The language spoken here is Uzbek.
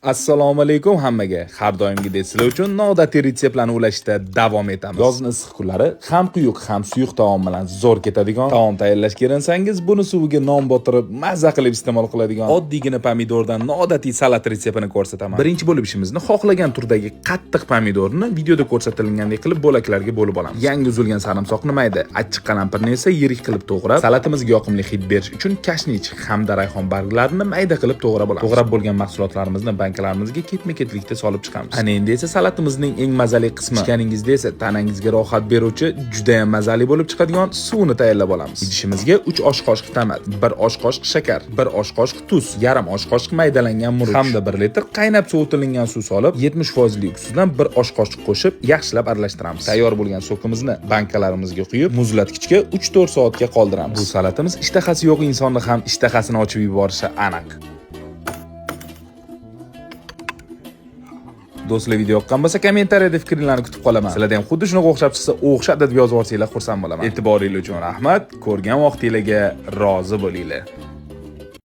Assalomu alaykum hammaga. Har doimgidek sizlar uchun noodatiy retseptlarni ulashda davom etamiz. Yozning issiq kunlari ham quyuq, ham suyuq taom bilan zo'r ketadigan taom tayyorlashga erinsangiz, buni suviga non botirib, mazza qilib iste'mol qiladigan oddiygina pomidordan noodatiy salat retseptini ko'rsataman. Birinchi bo'lib ishimizni xohlagan turdagi qattiq pomidorni videoda ko'rsatilgandek qilib bo'laklarga bo'lib olamiz. Yangi uzilgan sarimsoqni mayda, achchiq qalampirni esa yirik qilib to'g'rab, salatimizga yoqimli hid berish uchun kashnich hamda rayhon barglarini mayda qilib to'g'rab olamiz. To'g'rab bo'lgan mahsulotlarimizni bankalarimizga ketma-ketlikda solib chiqamiz. Ana endi esa salatimizning eng mazali qismi. Ichganingizda esa tanangizga rohat beruvchi, juda ham mazali bo'lib chiqadigan suvni tayyorlab olamiz. Idishimizga 3 osh qoshiq tamat, 1 osh qoshiq shakar, 1 osh qoshiq tuz, yarim osh qoshiq maydalangan murch hamda 1 litr qaynab sovutilingan suv solib, 70% ustidan 1 osh qoshiq qo'shib, yaxshilab aralashtiramiz. Tayyor bo'lgan sokimizni bankalarimizga quyib, muzlatgichga 3-4 soatga qoldiramiz. Bu salatimiz ishtahasi yo'q insonni ham ishtahasini ochib yuborishi aniq. Do'stlar, video yoqqan bo'lsa kommentariyada fikringizni kutib qolaman. Sizlarda ham xuddi shunaqa o'xshab chiqsa, o'xshab deb yozib yuborsanglar xursand bo'laman. E'tiboringiz uchun rahmat. Ko'rgan vaqtingizga rozi bo'linglar.